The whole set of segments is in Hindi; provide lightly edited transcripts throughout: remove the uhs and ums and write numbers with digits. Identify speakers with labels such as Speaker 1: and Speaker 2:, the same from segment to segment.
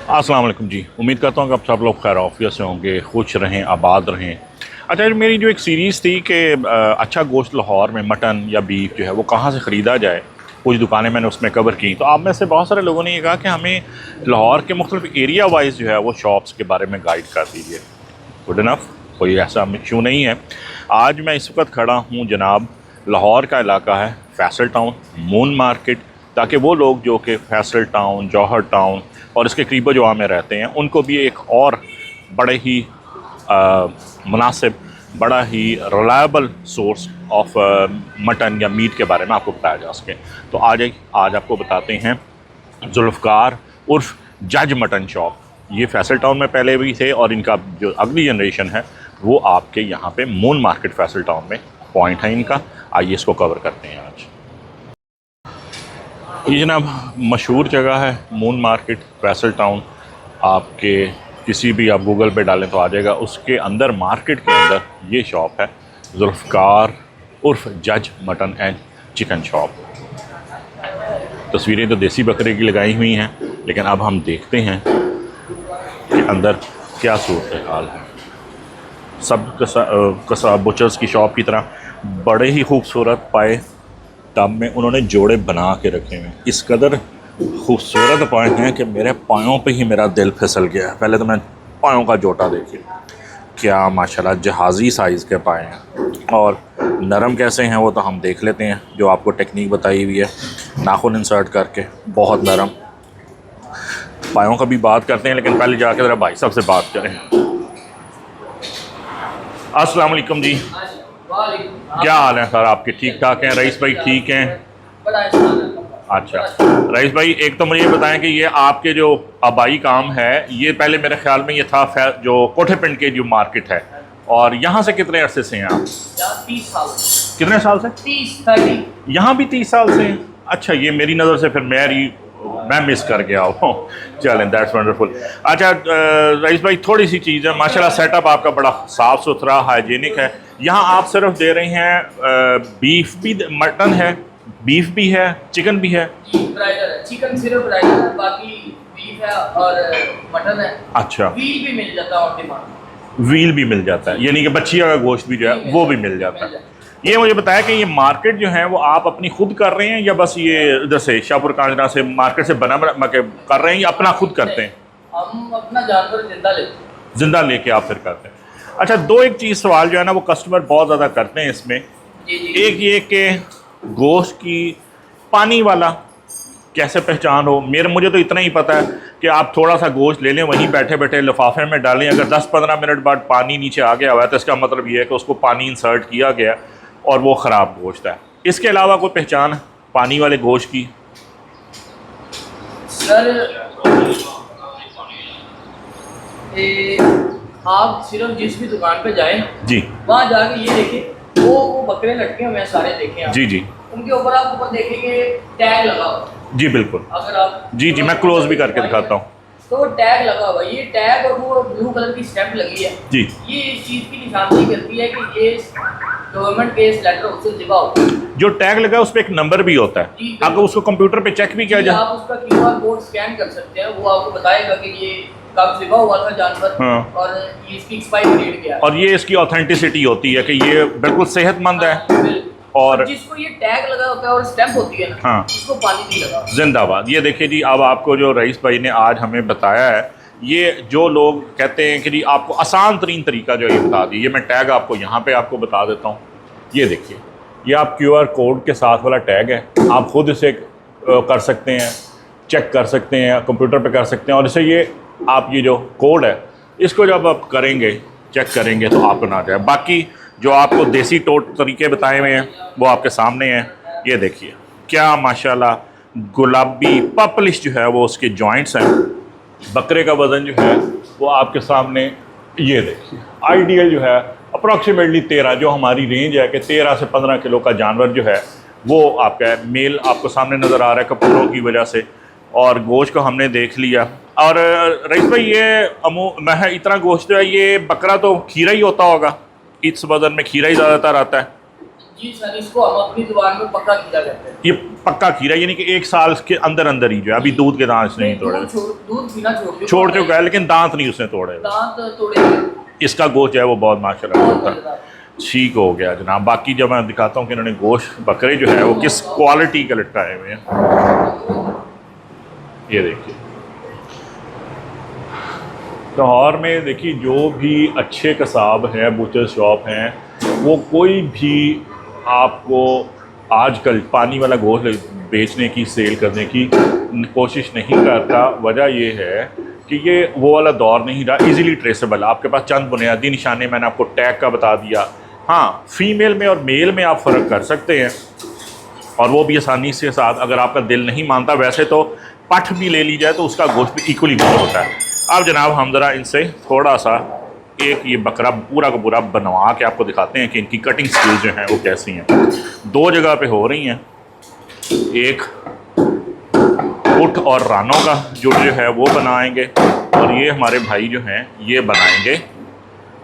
Speaker 1: अस्सलाम वालेकुम जी। उम्मीद करता हूँ कि आप सब लोग खैर आफियत से होंगे, खुश रहें, आबाद रहें। अच्छा, मेरी जो एक सीरीज़ थी कि अच्छा गोश्त लाहौर में मटन या बीफ जो है वो कहाँ से ख़रीदा जाए, कुछ दुकानें मैंने उसमें कवर की। तो आप में से बहुत सारे लोगों ने ये कहा कि हमें लाहौर के मुख्तलिफ एरिया वाइज जो है वो शॉप्स के बारे में गाइड कर दीजिए। गुड इनफ, कोई ऐसा इशू नहीं है। आज मैं इस वक्त खड़ा हूँ जनाब, लाहौर का इलाका है फैसल टाउन, मून मार्केट, ताकि वो लोग जो कि फैसल टाउन, जौहर टाउन और इसके करीब जवा में रहते हैं उनको भी एक और बड़े ही मुनासिब, बड़ा ही रिलायबल सोर्स ऑफ मटन या मीट के बारे में आपको बताया जा सके। तो आज आपको बताते हैं जुल्फ़कार उर्फ जज मटन शॉप। ये फैसल टाउन में पहले भी थे और इनका जो अगली जनरेशन है वो आपके यहाँ पे मून मार्केट फैसल टाउन में पॉइंट है इनका। आइए इसको कवर करते हैं आज। ये जनाब मशहूर जगह है मून मार्केट फैसल टाउन। आपके किसी भी आप गूगल पे डालें तो आ जाएगा। उसके अंदर मार्केट के अंदर ये शॉप है जुल्फ़कार उर्फ जज मटन एंड चिकन शॉप। तस्वीरें तो देसी बकरे की लगाई हुई हैं, लेकिन अब हम देखते हैं कि अंदर क्या सूरत हाल है। सब बुचर्स की शॉप की तरह बड़े ही खूबसूरत पाए टब में उन्होंने जोड़े बना के रखे हुए हैं। इस कदर खूबसूरत पाए हैं कि मेरे पायों पे ही मेरा दिल फिसल गया। पहले तो मैं पायों का जोटा देखिए, क्या माशाल्लाह जहाज़ी साइज़ के पाए हैं। और नरम कैसे हैं वो तो हम देख लेते हैं, जो आपको टेक्निक बताई हुई है नाखून इंसर्ट करके, बहुत नरम। पायों का भी बात करते हैं, लेकिन पहले जाके ज़रा भाई साहब से बात करें। अस्सलाम वालेकुम जी, क्या हाल है सर आपके? ठीक ठाक हैं? रईस भाई ठीक हैं? अच्छा रईस भाई, एक तो मुझे ये बताएं कि ये आपके जो आबाई काम है, ये पहले मेरे ख्याल में ये था जो कोठे पिंड के जो मार्केट है, और यहाँ से कितने अरसे से हैं आप?
Speaker 2: 30 साल।
Speaker 1: कितने साल से?
Speaker 2: 30
Speaker 1: यहाँ भी 30 साल से हैं? अच्छा, ये मेरी नज़र से फिर मैं मिस कर गया हूँ। चलें, दैट्स वंडरफुल। अच्छा रईस भाई, थोड़ी सी चीज़ है, माशाल्लाह सेटअप आपका बड़ा साफ़ सुथरा हाइजीनिक है। यहाँ आप सिर्फ दे रही हैं बीफ भी, मटन है, बीफ भी है, चिकन भी है?
Speaker 2: ब्राइडर है, चिकन सिर्फ ब्राइडर है, बाकी बीफ है और मटन है।
Speaker 1: अच्छा,
Speaker 2: व्हील भी मिल जाता है ऑन डिमांड।
Speaker 1: व्हील भी मिल जाता है, यानी कि बच्चिया का गोश्त भी जो है वो भी मिल जाता है। ये मुझे बताया कि ये मार्केट जो है वो आप अपनी खुद कर रहे हैं, या बस ये इधर से शाहपुर कांजरा से मार्केट से बना कर रहे हैं, या अपना खुद करते हैं?
Speaker 2: हम अपना जानवर
Speaker 1: जिंदा लेके आप फिर करते हैं। अच्छा, दो एक चीज़ सवाल जो है ना वो कस्टमर बहुत ज़्यादा करते हैं इसमें। एक ये कि गोश्त की पानी वाला कैसे पहचान हो। मुझे तो इतना ही पता है कि आप थोड़ा सा गोश्त ले लें, वहीं बैठे बैठे लिफाफे में डालें, अगर 10-15 मिनट बाद पानी नीचे आ गया हुआ है तो इसका मतलब ये है कि उसको पानी इंसर्ट किया गया और वो ख़राब गोश्त है। इसके अलावा कोई पहचान पानी वाले गोश्त की?
Speaker 2: सर आप सिर्फ जिस भी दुकान पे जाएं
Speaker 1: जी,
Speaker 2: वहाँ जाके ये देखें, वो बकरे लटके हुए हैं सारे, देखें आप।
Speaker 1: जी जी,
Speaker 2: उनके ऊपर आप ऊपर देखेंगे टैग लगा हुआ।
Speaker 1: जी बिल्कुल।
Speaker 2: अगर आप
Speaker 1: जी जी, मैं क्लोज भी करके दिखाता हूँ।
Speaker 2: तो टैग लगा हुआ, ये टैग और वो ब्लू कलर की स्टैम्प लगी है
Speaker 1: जी,
Speaker 2: ये इस चीज़ की निशानी करती है कि ये गवर्नमेंट के इस लेटर से लिखा होता है।
Speaker 1: जो टैग लगा है उस पर एक नंबर भी होता है, अगर उसको कंप्यूटर पे चेक भी किया जाए,
Speaker 2: आप उसका QR कोड स्कैन कर सकते हैं, वो आपको बताएगा कि ये कब लिखा हुआ था जानवर।
Speaker 1: हाँ।
Speaker 2: और ये इसकी एक्सपायरी डेट क्या है,
Speaker 1: और ये इसकी ऑथेंटिसिटी होती है कि ये बिल्कुल सेहतमंद है। और
Speaker 2: जिसको ये टैग लगा होता है और स्टैम्प होती है ना,
Speaker 1: हाँ,
Speaker 2: उसको पानी नहीं लगा।
Speaker 1: जिंदाबाद। ये देखिए जी, अब आपको जो रईस भाई ने आज हमें बताया है, ये जो लोग कहते हैं कि जी आपको आसान तरीन तरीका जो ये बता दी, ये मैं टैग आपको यहाँ पे आपको बता देता हूँ। ये देखिए, ये आप QR कोड के साथ वाला टैग है, आप खुद इसे कर सकते हैं, चेक कर सकते हैं, कंप्यूटर पे कर सकते हैं, और इसे ये आप ये जो कोड है इसको जब आप करेंगे, चेक करेंगे तो आपको ना जाए। बाकी जो आपको देसी तरीके बताए हुए हैं वो आपके सामने हैं। ये देखिए क्या माशाल्लाह गुलाबी पर्पलिश जो है वो उसके जॉइंट्स हैं। बकरे का वज़न जो है वो आपके सामने, ये देखिए आइडियल जो है अप्रॉक्सीमेटली 13, जो हमारी रेंज है कि 13 से 15 किलो का जानवर जो है वो आपका है। मेल आपको सामने नज़र आ रहा है कपूरों की वजह से, और गोश्त को हमने देख लिया। और रईस भाई, ये इतना गोश्त जो है, ये बकरा तो खीरा ही होता होगा, इस वज़न में खीरा ही ज़्यादातर आता है।
Speaker 2: जी सर, इसको हम अपनी जुबान में पक्का खीरा कहते हैं।
Speaker 1: ये पक्का खीरा यानी कि 1 साल के अंदर अंदर ही जो है, अभी दूध के दांत इसने नहीं तोड़े,
Speaker 2: दूध पीना
Speaker 1: छोड़ चुका है लेकिन दांत नहीं उसने तोड़े।
Speaker 2: दांत तोड़े।
Speaker 1: इसका गोश्त जो है वो बहुत माशाल्लाह
Speaker 2: बहुत
Speaker 1: होता है।
Speaker 2: मजेदार।
Speaker 1: ठीक हो गया जनाब। बाकी जब मैं दिखाता हूँ कि इन्होंने गोश्त बकरे जो है वो किस क्वालिटी के लटकाए हुए हैं। ये देखिए, लाहौर में देखिए जो भी अच्छे कसाब हैं, बूचर शॉप हैं, वो कोई भी आपको आजकल पानी वाला गोश्त बेचने की, सेल करने की कोशिश नहीं करता। वजह ये है कि ये वो वाला दौर नहीं रहा, इजीली ट्रेसेबल। आपके पास चंद बुनियादी निशाने मैंने आपको टैग का बता दिया। हाँ, फीमेल में और मेल में आप फ़र्क कर सकते हैं, और वो भी आसानी से साथ, अगर आपका दिल नहीं मानता। वैसे तो पठ भी ले ली जाए तो उसका गोश्त भी इक्वली गुड होता है। अब जनाब हम ज़रा इनसे थोड़ा सा एक ये बकरा पूरा का पूरा बनवा के आपको दिखाते हैं कि इनकी कटिंग स्किल्स जो हैं वो कैसी हैं। 2 जगह पे हो रही हैं, एक उठ और रानों का जो है वो बनाएंगे, और ये हमारे भाई जो हैं ये बनाएंगे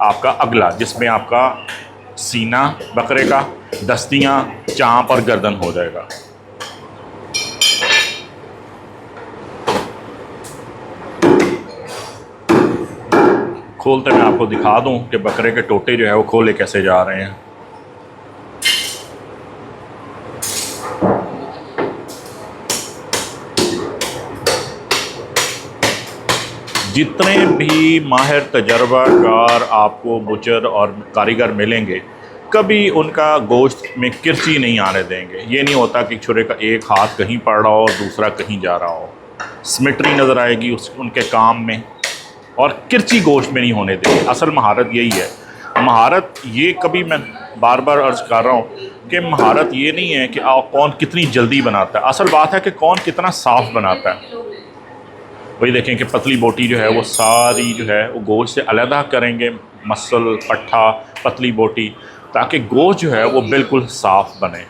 Speaker 1: आपका अगला, जिसमें आपका सीना बकरे का, दस्तियाँ, चाँप और गर्दन हो जाएगा। खोलते मैं आपको दिखा दूं कि बकरे के टोटे जो है वो खोले कैसे जा रहे हैं। जितने भी माहिर तजर्बाकार आपको बुचर और कारीगर मिलेंगे, कभी उनका गोश्त में किरची नहीं आने देंगे। ये नहीं होता कि छुरे का एक हाथ कहीं पड़ रहा हो और दूसरा कहीं जा रहा हो। सिमेट्री नज़र आएगी उनके काम में, और किरची गोश्त में नहीं होने देंगे। असल महारत यही है। महारत ये, कभी मैं बार बार अर्ज़ कर रहा हूँ कि महारत ये नहीं है कि कौन कितनी जल्दी बनाता है, असल बात है कि कौन कितना साफ़ बनाता है। वही देखें कि पतली बोटी जो है वो सारी जो है वो गोश्त से अलहदा करेंगे, मसल, पट्ठा, पतली बोटी, ताकि गोश्त जो है वो बिल्कुल साफ़ बने।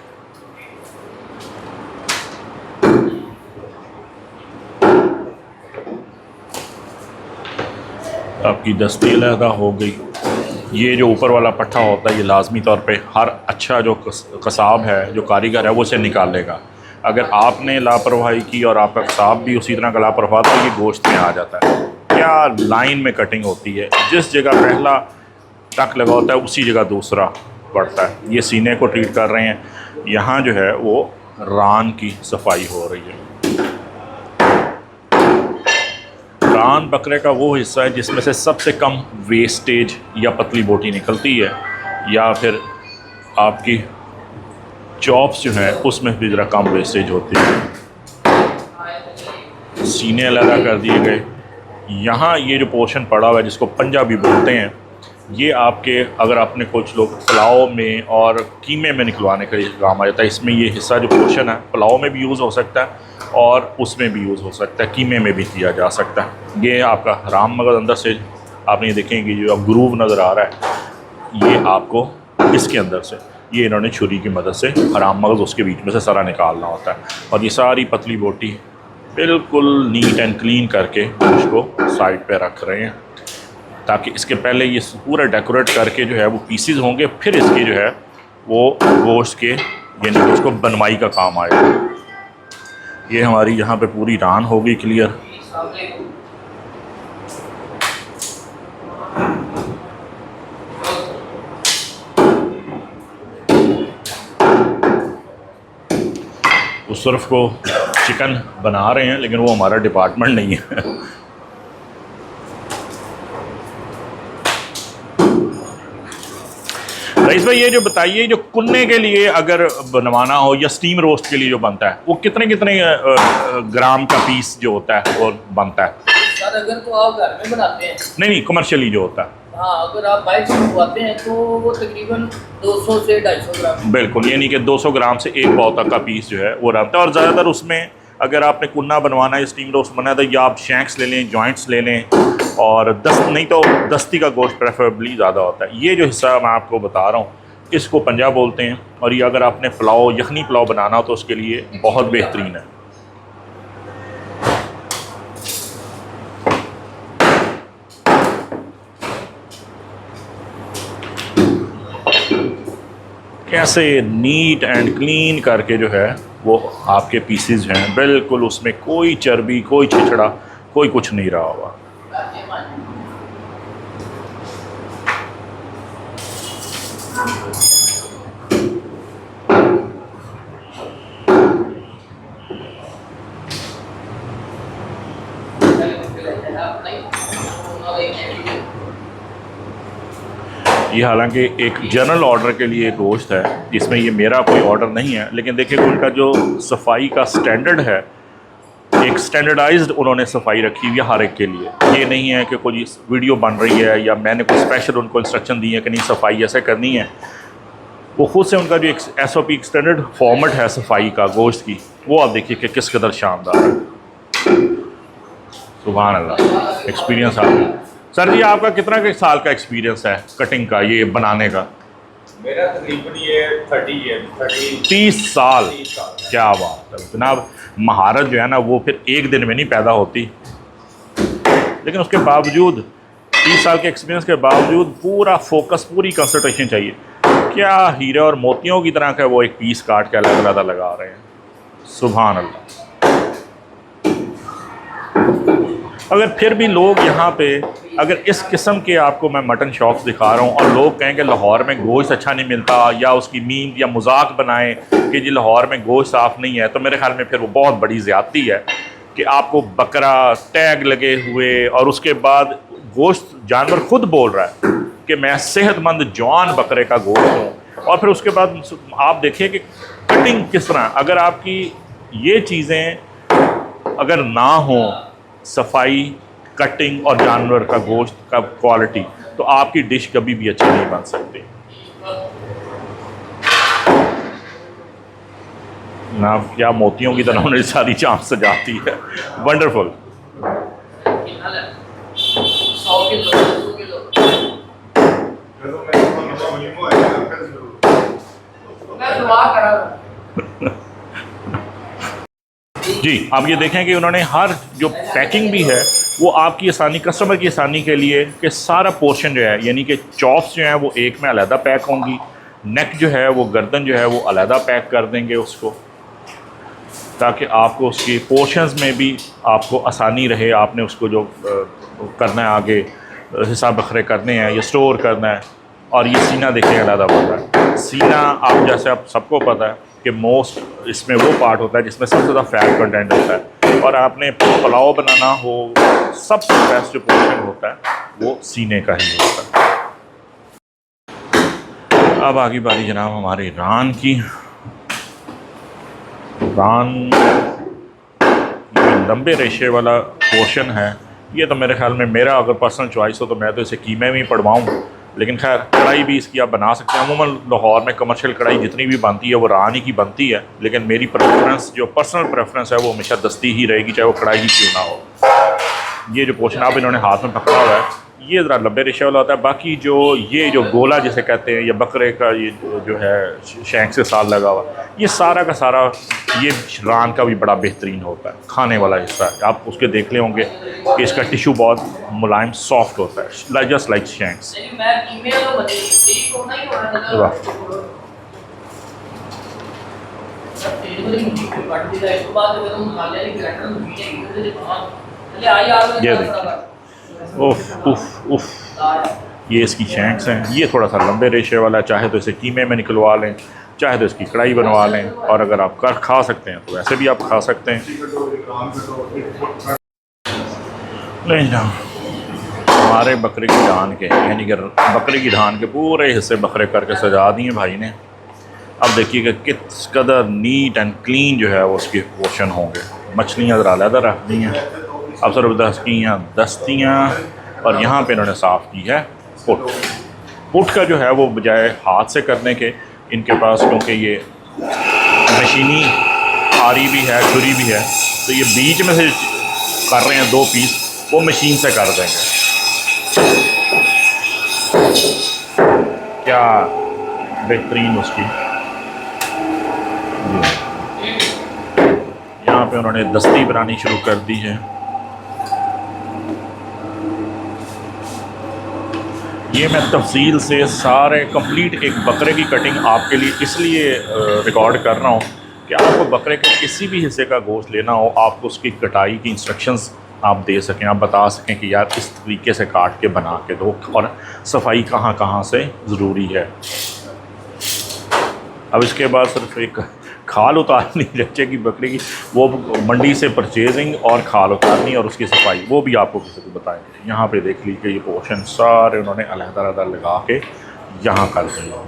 Speaker 1: आपकी दस्ती अलहदा हो गई। ये जो ऊपर वाला पट्ठा होता है ये लाजमी तौर पे हर अच्छा जो कसाब है, जो कारीगर है, वो उसे निकालेगा। अगर आपने लापरवाही की और आपका कसाब भी उसी तरह का लापरवाह, तो ये गोश्त में आ जाता है। क्या लाइन में कटिंग होती है, जिस जगह पहला टक लगा होता है उसी जगह दूसरा पड़ता है। ये सीने को ट्रीट कर रहे हैं, यहाँ जो है वो रान की सफाई हो रही है। रान बकरे का वो हिस्सा है जिसमें से सबसे कम वेस्टेज या पतली बोटी निकलती है, या फिर आपकी चॉप्स जो है उसमें भी ज़रा कम वेस्टेज होती है। सीने अलग कर दिए गए। यहाँ ये जो पोर्शन पड़ा हुआ है जिसको पंजाबी बोलते हैं, ये आपके, अगर आपने कुछ लोग पुलाव में और कीमे में निकलवाने का काम आ जाता है। इसमें ये हिस्सा जो पोर्शन है पुलाव में भी यूज़ हो सकता है और उसमें भी यूज़ हो सकता है, कीमे में भी किया जा सकता है। ये आपका हराम मगज़ अंदर से आपने ये देखेंगे जो ग्रूव नज़र आ रहा है, ये आपको इसके अंदर से, ये इन्होंने छुरी की मदद से हराम मगज़ उसके बीच में से सारा निकालना होता है। और ये सारी पतली बोटी बिल्कुल नीट एंड क्लीन करके उसको साइड पे रख रहे हैं, ताकि इसके पहले ये पूरा डेकोरेट करके जो है वो पीसीज होंगे, फिर इसके जो है वो गोश्त के, यानी कि उसको बनवाई का काम आएगा। ये हमारी यहाँ पे पूरी रान हो गई क्लियर। उस तरफ को चिकन बना रहे हैं, लेकिन वो हमारा डिपार्टमेंट नहीं है। रईस भाई, ये जो बताइए, जो कुन्ने के लिए अगर बनवाना हो या स्टीम रोस्ट के लिए जो बनता है, वो कितने कितने ग्राम का पीस जो होता है वो बनता है?
Speaker 2: सर अगर तो आप घर में बनाते हैं,
Speaker 1: नहीं, कमर्शियली जो होता है।
Speaker 2: हाँ, अगर आप बाइक से मंगवाते हैं तो वो तकरीबन 200 से 250 ग्राम।
Speaker 1: बिल्कुल, यानी कि 200 ग्राम से 1 पाव तक का पीस जो है वो रहता है। और ज़्यादातर उसमें अगर आपने कुन्ना बनवाना है, स्टीम रोस्ट बनाना है, तो या आप शैंक्स ले लें, जॉइंट्स ले लें, और नहीं तो दस्ती का गोश्त प्रेफरेबली ज़्यादा होता है। ये जो हिस्सा मैं आपको बता रहा हूँ इसको पंजा बोलते हैं, और ये अगर आपने पुलाव, यखनी पुलाव बनाना हो तो उसके लिए बहुत बेहतरीन है। कैसे नीट एंड क्लीन करके जो है वो आपके पीसेस हैं, बिल्कुल उसमें कोई चर्बी, कोई छिछड़ा, कोई कुछ नहीं रहा हुआ। ये हालांकि एक जनरल ऑर्डर के लिए गोश्त है, इसमें ये मेरा कोई ऑर्डर नहीं है, लेकिन देखिए उनका जो सफाई का स्टैंडर्ड है, एक स्टैंडर्डाइज्ड उन्होंने सफाई रखी हुई है हर एक के लिए। ये नहीं है कि कोई वीडियो बन रही है या मैंने कोई स्पेशल उनको इंस्ट्रक्शन दी है कि नहीं सफाई ऐसे करनी है। वो खुद से उनका जो एक SOP स्टैंडर्ड फॉर्मेट है सफाई का गोश्त की, वो आप देखिए कि किस कदर शानदार है। सुभान अल्लाह, एक्सपीरियंस आपका। सर जी आपका कितना के साल का एक्सपीरियंस है कटिंग का, ये बनाने का?
Speaker 3: मेरा तकरीबन ये
Speaker 1: 30 साल। क्या बात है जनाब। महारत जो है ना वो फिर एक दिन में नहीं पैदा होती, लेकिन उसके बावजूद 30 साल के एक्सपीरियंस के बावजूद पूरा फोकस, पूरी कंसंट्रेशन चाहिए। क्या हीरे और मोतियों की तरह का वो एक पीस काट के अलग अलग लगा रहे हैं। सुभान अल्लाह। अगर फिर भी लोग यहाँ पे, अगर इस किस्म के आपको मैं मटन शॉप्स दिखा रहा हूँ और लोग कहें कि लाहौर में गोश्त अच्छा नहीं मिलता, या उसकी मीम या मजाक बनाएं कि जी लाहौर में गोश्त साफ़ नहीं है, तो मेरे ख्याल में फिर वो बहुत बड़ी ज़्यादती है कि आपको बकरा टैग लगे हुए और उसके बाद गोश्त जानवर खुद बोल रहा है कि मैं सेहतमंद जवान बकरे का गोश्त हूँ, और फिर उसके बाद आप देखिए कि कटिंग किस तरह, अगर आपकी ये चीज़ें अगर ना हो, सफाई, कटिंग और जानवर का गोश्त का क्वालिटी, तो आपकी डिश कभी भी अच्छी नहीं बन सकती ना। क्या मोतियों की तरह उन्होंने सारी चाँप सजाती है। वंडरफुल।
Speaker 2: 100 किलो 2 किलो मैं दुआ कर रहा हूँ।
Speaker 1: जी आप ये देखें कि उन्होंने हर जो पैकिंग भी है वो आपकी आसानी, कस्टमर की आसानी के लिए, कि सारा पोर्शन जो है, यानी कि चॉप्स जो हैं वो एक में अलहदा पैक होंगी, नेक जो है वो, गर्दन जो है वो अलहदा पैक कर देंगे उसको, ताकि आपको उसकी पोर्शंस में भी आपको आसानी रहे। आपने उसको जो करना है आगे, हिसाब बखरे करने हैं या स्टोर करना है। और ये सीना देखिए अलहदा होता है। सीना आप जैसे आप सबको पता है कि मोस्ट इसमें वो पार्ट होता है जिसमें सबसे ज़्यादा फैट कंटेंट होता है, और आपने पुलाव बनाना हो, सबसे बेस्ट जो पोर्शन होता है वो सीने का ही होता है। अब आगे बारी जनाब हमारे रान की। रान लंबे रेशे वाला पोर्शन है ये, तो मेरे ख्याल में, मेरा अगर पर्सनल चॉइस हो तो मैं तो इसे कीमे में ही पड़वाऊँ, लेकिन खैर कढ़ाई भी इसकी आप बना सकते हैं। अमूमन लाहौर में कमर्शियल कढ़ाई जितनी भी बनती है वो रान ही की बनती है, लेकिन मेरी प्रेफरेंस, जो पर्सनल प्रेफरेंस है, वो हमेशा दस्ती ही रहेगी, चाहे वो कढ़ाई ही क्यों ना हो। ये जो पोर्शन आप इन्होंने हाथ में पकड़ा हुआ है ये ज़रा लंबे रेशे वाला होता है। बाकी जो ये जो गोला जिसे कहते हैं, या बकरे का ये जो है शैंक से साल लगा हुआ, ये सारा का सारा ये रान का भी बड़ा बेहतरीन होता है, खाने वाला हिस्सा है। आप उसके देख ले होंगे कि इसका टिश्यू बहुत मुलायम सॉफ्ट होता है, जस्ट लाइक शैंक्स। ये देखिए, उफ उफ उफ, ये इसकी शैंक्स हैं। ये थोड़ा सा लंबे रेशे वाला है, चाहे तो इसे कीमे में निकलवा लें, चाहे तो इसकी कढ़ाई बनवा लें, और अगर आप कर खा सकते हैं तो वैसे भी आप खा सकते हैं। नहीं ना, हमारे बकरे की धान के, यानी कि बकरे की धान के पूरे हिस्से बकरे करके सजा दिए भाई ने। अब देखिए कि किस कदर नीट एंड क्लीन जो है वो उसके पोर्शन होंगे। मछलियाँ ज़रा अलग रख दी हैं, अब सिर्फ दस्तियाँ, और यहाँ पे इन्होंने साफ़ की है पुट। पुट का जो है वो बजाय हाथ से करने के, इनके पास क्योंकि ये मशीनी आरी भी है, छुरी भी है, तो ये बीच में से कर रहे हैं 2 पीस, वो मशीन से कर देंगे। क्या बेहतरीन उसकी। यहाँ पे उन्होंने दस्ती बनानी शुरू कर दी है। ये मैं तफसील से सारे कंप्लीट एक बकरे की कटिंग आपके लिए इसलिए रिकॉर्ड कर रहा हूँ कि आपको बकरे के किसी भी हिस्से का गोश्त लेना हो, आपको उसकी कटाई की इंस्ट्रक्शंस आप दे सकें, आप बता सकें कि यार इस तरीके से काट के बना के दो, और सफाई कहाँ कहाँ से ज़रूरी है। अब इसके बाद सिर्फ एक खाल उतारनी बच्चे बकरी की, वो मंडी से परचेजिंग और खाल उतारनी और उसकी सफाई, वो भी आपको किसी को बताएंगे। यहाँ पे देख लीजिए ये पोर्शन सारे उन्होंने अलग-अलग लगा के यहाँ कर दिया।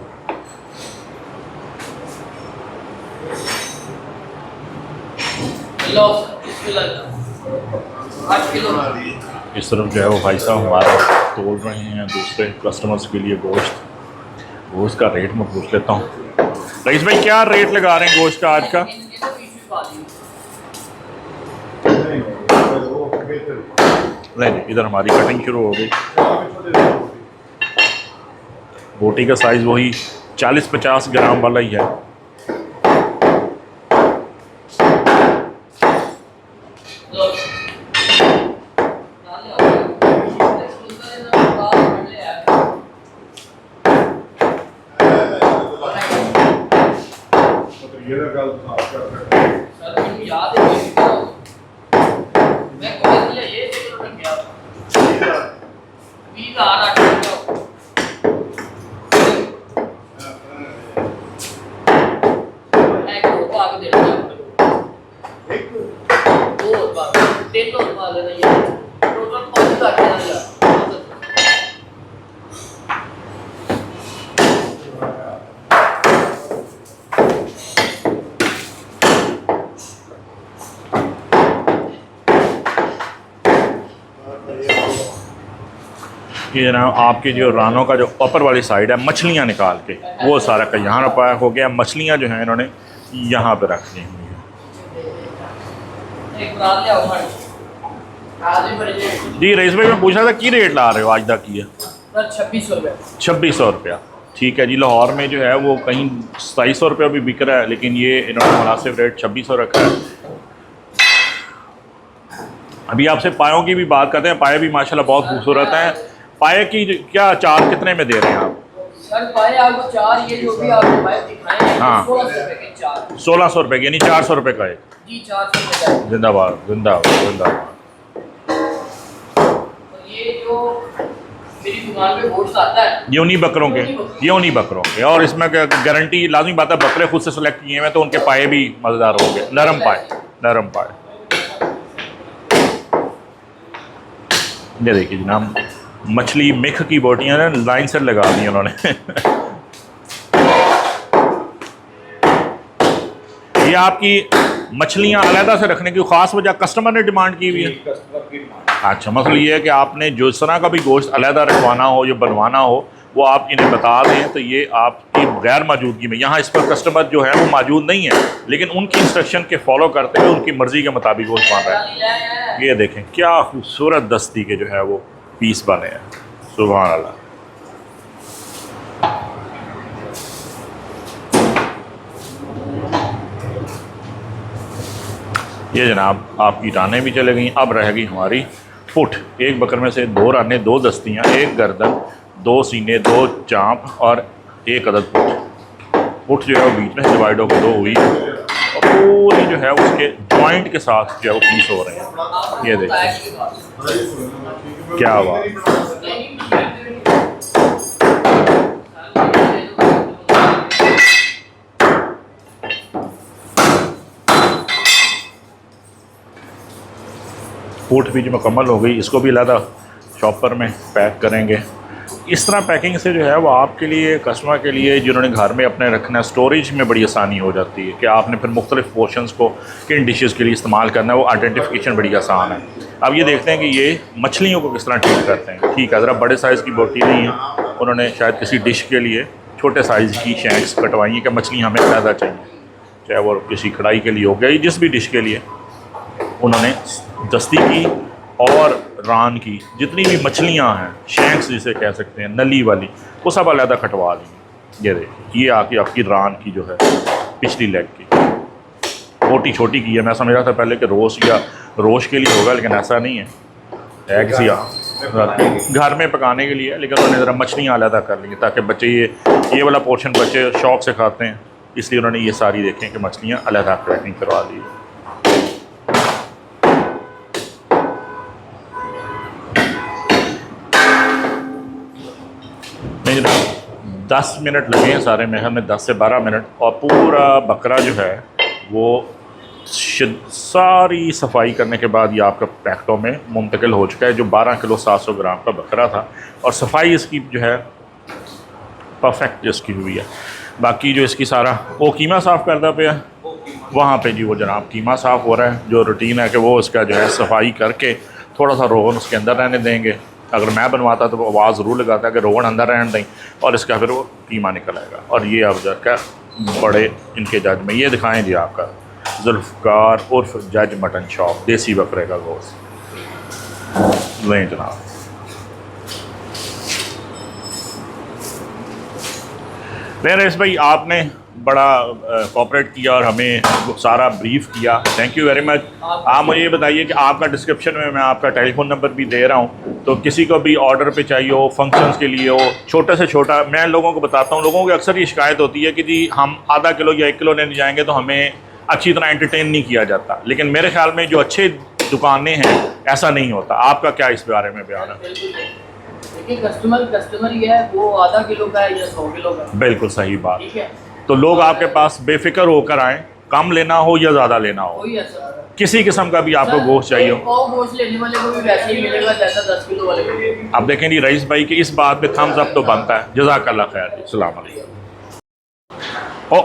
Speaker 1: इस तरफ जो है वो भाई साहब हमारा तोल रहे हैं दूसरे कस्टमर्स के लिए गोश्त का रेट मैं पूछ लेता हूँ। रईस भाई क्या रेट लगा रहे हैं गोश्त का आज का? नहीं, इधर हमारी कटिंग शुरू हो गई। बोटी का साइज़ वही 40-50 ग्राम वाला ही है। ये जनाब आपके जो रानों का जो ऊपर वाली साइड है, मछलियाँ निकाल के वो सारा का यहाँ पैक हो गया। मछलियाँ जो हैं इन्होंने यहाँ पे रख दी हुई हैं। जी रईस भाई मैं पूछ रहा था की रेट ला रहे हो आज तक की है?
Speaker 2: सर 2600 रुपये।
Speaker 1: 2600 रुपया, ठीक है जी। लाहौर में जो है वो कहीं 2700 रुपया भी बिक रहा है, लेकिन ये इन्होंने मुनासिब रेट 2600 रखा है। अभी आपसे पायों की भी बात करते हैं। पाए भी माशाल्लाह बहुत खूबसूरत हैं। पाए की क्या चार्ज कितने में दे रहे हैं आप?
Speaker 2: सर पाए आपको चार, ये जो भी आपको पाए दिखाए हैं,
Speaker 1: हाँ
Speaker 2: 1600 रुपये के चार।
Speaker 1: 1600 रुपये यानी 400 रुपये का एक।
Speaker 2: जी 400 रुपये का।
Speaker 1: जिंदाबाद जिंदाबाद जिंदाबाद।
Speaker 2: और ये जो मेरी दुकान पे गोश्त आता है
Speaker 1: ये उन्हीं बकरों के और इसमें गारंटी लाजमी बात है, बकरे खुद से सेलेक्ट किए हैं तो उनके पाए भी मज़ेदार होंगे, नरम पाए। ये देखिए जनाब मछली मिख की बोटियां ना लाइन से लगा दी उन्होंने। ये आपकी मछलियां अलहदा से रखने की ख़ास वजह कस्टमर ने डिमांड की हुई है? अच्छा, मतलब ये है कि आपने जो इस तरह का भी गोश्त अलहदा रखवाना हो या बनवाना हो वो आप इन्हें बता दें तो ये आपकी गैर मौजूदगी में, यहाँ इस पर कस्टमर जो है वो मौजूद नहीं है, लेकिन उनकी इंस्ट्रक्शन के फॉलो करते हुए उनकी मर्ज़ी के मुताबिक गोश्त बन रहा है। ये देखें क्या खूबसूरत दस्ती के जो है वो पीस बने हैं, सुभान अल्लाह। ये जनाब आपकी रानें भी चले गई। अब रह गई हमारी फुट। एक बकर में से 2 रानें, 2 दस्तियाँ, 1 गर्दन, 2 सीने, 2 चाँप और 1 अदद फुट जो है वो बीच में डिवाइड होकर 2 हुई और पूरी जो है उसके जॉइंट के साथ जो है वो पीस हो रहे हैं। ये देखिए क्या बात। फूट भी जो मुकम्मल हो गई, इसको भी अलग शॉपर में पैक करेंगे। इस तरह पैकिंग से जो है वो आपके लिए, कस्टमर के लिए जिन्होंने घर में अपने रखना है, स्टोरेज में बड़ी आसानी हो जाती है कि आपने फिर मुख्तलिफ पोर्शंस को किन डिशेज़ के लिए इस्तेमाल करना है, वो आइडेंटिफिकेशन बड़ी आसान है। अब ये देखते हैं कि ये मछलियों को किस तरह ट्रीट करते हैं। ठीक है, ज़रा बड़े साइज़ की बोटी नहीं है, उन्होंने शायद किसी डिश के लिए छोटे साइज़ की शैंक्स कटवाई हैं कि मछली हमें ज़्यादा चाहिए, चाहे वो किसी कढ़ाई के लिए हो गया, जिस भी डिश के लिए उन्होंने दस्ती की और रान की जितनी भी मछलियां हैं, शैंक्स जिसे कह सकते हैं, नली वाली, वो सब अलहदा कटवा ली। ये देखिए ये आके आपकी रान की जो है पिछली लेग की मोटी छोटी की है। मैं समझ रहा था पहले कि रोस्ट या रोश के लिए होगा, लेकिन ऐसा नहीं है। है किसी घर में पकाने के लिए, लेकिन उन्होंने ज़रा मछलियाँ अलग कर ली ताकि बच्चे ये वाला पोर्शन बच्चे शौक से खाते हैं, इसलिए उन्होंने ये सारी देखें कि मछलियाँ अलग पैकिंग करवा दी। नहीं जनाब 10 मिनट लगे हैं सारे महल में, 10 से 12 मिनट, और पूरा बकरा जो है वो सारी सफाई करने के बाद ये आपका पैकेटों में मुंतकिल हो चुका है। जो 12 किलो 700 ग्राम का बकरा था, और सफाई इसकी जो है परफेक्ट इसकी हुई है। बाकी जो इसकी सारा वो कीमा साफ़ करता पे है वहाँ पे जी, वो जनाब कीमा साफ़ हो रहा है। जो रूटीन है कि वो इसका जो है सफाई करके थोड़ा सा रोगन उसके अंदर रहने देंगे। अगर मैं बनवाता तो वो आवाज़ ज़रूर लगाता कि रोगन अंदर रहने दें, और इसका फिर वो कीमा निकल आएगा। और ये अब जाकर बड़े इनके जज में ये दिखाएँ जी आपका जुल्फ़कार उर्फ जज मटन शॉप, देसी बकरे का गोश्त। लें जनाब, रईस भाई आपने बड़ा कोऑपरेट किया और हमें सारा ब्रीफ किया, थैंक यू वेरी मच। आप मुझे ये बताइए कि आपका डिस्क्रिप्शन में मैं आपका टेलीफोन नंबर भी दे रहा हूँ, तो किसी को भी ऑर्डर पे चाहिए हो, फंक्शंस के लिए हो, छोटे से छोटा, मैं लोगों को बताता हूँ। लोगों की अक्सर ये शिकायत होती है कि जी हम आधा किलो या 1 किलो लेने जाएंगे तो हमें अच्छी तरह एंटरटेन नहीं किया जाता, लेकिन मेरे ख्याल में जो अच्छे दुकानें हैं ऐसा नहीं होता। आपका क्या इस बारे में बयान है?
Speaker 2: देखिए कस्टमर ही है, वो आधा किलो का है या 100 किलो का।
Speaker 1: बिल्कुल सही बात।
Speaker 2: ठीक है,
Speaker 1: तो लोग आपके पास बेफिक्र होकर आएँ, कम लेना हो या ज़्यादा लेना हो,
Speaker 2: कोई ऐसा
Speaker 1: किसी किस्म का भी आपको गोश्त चाहिए हो।
Speaker 2: और गोश्त लेने वाले को भी वैसे ही मिलेगा जैसा 10 किलो वाले को।
Speaker 1: आप देखें जी रईस भाई की इस बात पे थम्स अप तो बनता है। जज़ाकल्लाह खैर, अस्सलाम वालेकुम। ओ